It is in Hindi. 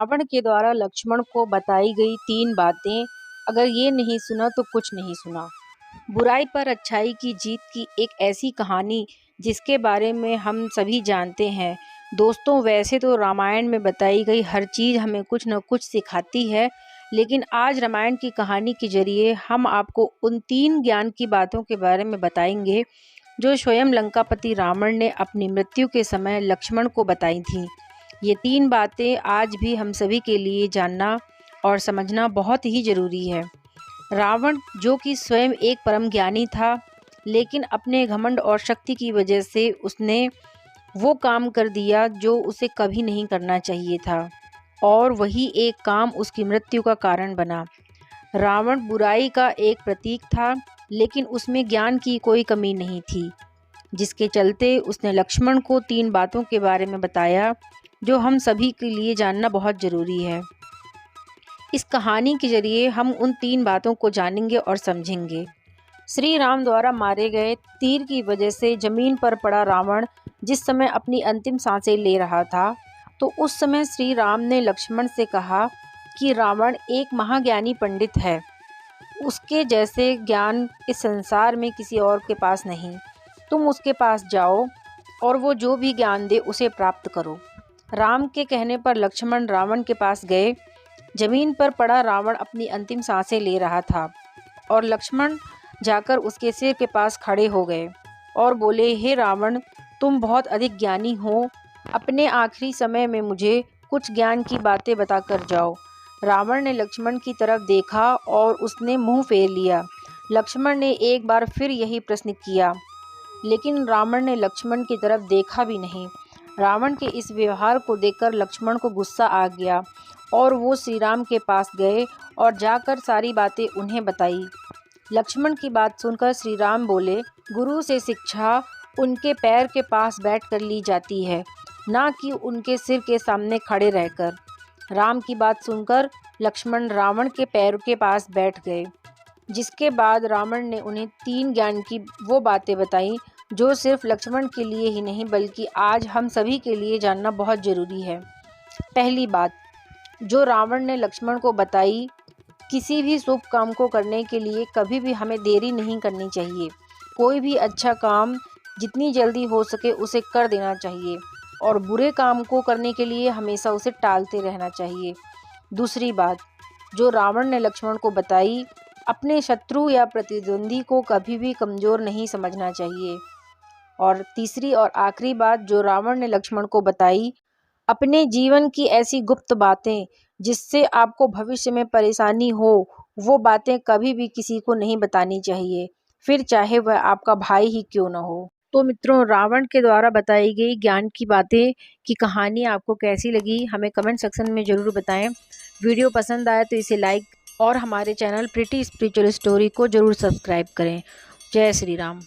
रावण के द्वारा लक्ष्मण को बताई गई 3 बातें। अगर ये नहीं सुना तो कुछ नहीं सुना। बुराई पर अच्छाई की जीत की एक ऐसी कहानी जिसके बारे में हम सभी जानते हैं। दोस्तों, वैसे तो रामायण में बताई गई हर चीज़ हमें कुछ न कुछ सिखाती है, लेकिन आज रामायण की कहानी के ज़रिए हम आपको उन 3 ज्ञान की बातों के बारे में बताएंगे जो स्वयं लंकापति रावण ने अपनी मृत्यु के समय लक्ष्मण को बताई थीं। ये 3 बातें आज भी हम सभी के लिए जानना और समझना बहुत ही ज़रूरी है। रावण, जो कि स्वयं एक परम ज्ञानी था, लेकिन अपने घमंड और शक्ति की वजह से उसने वो काम कर दिया जो उसे कभी नहीं करना चाहिए था, और वही एक काम उसकी मृत्यु का कारण बना। रावण बुराई का एक प्रतीक था, लेकिन उसमें ज्ञान की कोई कमी नहीं थी, जिसके चलते उसने लक्ष्मण को 3 बातों के बारे में बताया जो हम सभी के लिए जानना बहुत ज़रूरी है। इस कहानी के जरिए हम उन 3 बातों को जानेंगे और समझेंगे। श्री राम द्वारा मारे गए तीर की वजह से जमीन पर पड़ा रावण जिस समय अपनी अंतिम सांसें ले रहा था, तो उस समय श्री राम ने लक्ष्मण से कहा कि रावण एक महाज्ञानी पंडित है। उसके जैसे ज्ञान इस संसार में किसी और के पास नहीं। तुम उसके पास जाओ और वो जो भी ज्ञान दे उसे प्राप्त करो। राम के कहने पर लक्ष्मण रावण के पास गए। जमीन पर पड़ा रावण अपनी अंतिम सांसें ले रहा था और लक्ष्मण जाकर उसके सिर के पास खड़े हो गए और बोले, हे रावण, तुम बहुत अधिक ज्ञानी हो। अपने आखिरी समय में मुझे कुछ ज्ञान की बातें बताकर जाओ। रावण ने लक्ष्मण की तरफ देखा और उसने मुंह फेर लिया। लक्ष्मण ने एक बार फिर यही प्रश्न किया, लेकिन रावण ने लक्ष्मण की तरफ देखा भी नहीं। रावण के इस व्यवहार को देखकर लक्ष्मण को गुस्सा आ गया और वो श्री राम के पास गए और जाकर सारी बातें उन्हें बताई। लक्ष्मण की बात सुनकर श्री राम बोले, गुरु से शिक्षा उनके पैर के पास बैठकर ली जाती है, ना कि उनके सिर के सामने खड़े रहकर। राम की बात सुनकर लक्ष्मण रावण के पैर के पास बैठ गए, जिसके बाद रावण ने उन्हें 3 ज्ञान की वो बातें बताई जो सिर्फ लक्ष्मण के लिए ही नहीं बल्कि आज हम सभी के लिए जानना बहुत ज़रूरी है। पहली बात जो रावण ने लक्ष्मण को बताई, किसी भी शुभ काम को करने के लिए कभी भी हमें देरी नहीं करनी चाहिए। कोई भी अच्छा काम जितनी जल्दी हो सके उसे कर देना चाहिए और बुरे काम को करने के लिए हमेशा उसे टालते रहना चाहिए। दूसरी बात जो रावण ने लक्ष्मण को बताई, अपने शत्रु या प्रतिद्वंदी को कभी भी कमज़ोर नहीं समझना चाहिए। और तीसरी और आखिरी बात जो रावण ने लक्ष्मण को बताई, अपने जीवन की ऐसी गुप्त बातें जिससे आपको भविष्य में परेशानी हो, वो बातें कभी भी किसी को नहीं बतानी चाहिए, फिर चाहे वह आपका भाई ही क्यों न हो। तो मित्रों, रावण के द्वारा बताई गई ज्ञान की बातें की कहानी आपको कैसी लगी, हमें कमेंट सेक्शन में ज़रूर बताएं। वीडियो पसंद आए तो इसे लाइक और हमारे चैनल प्रिटी स्पिरिचुअल स्टोरी को ज़रूर सब्सक्राइब करें। जय श्री राम।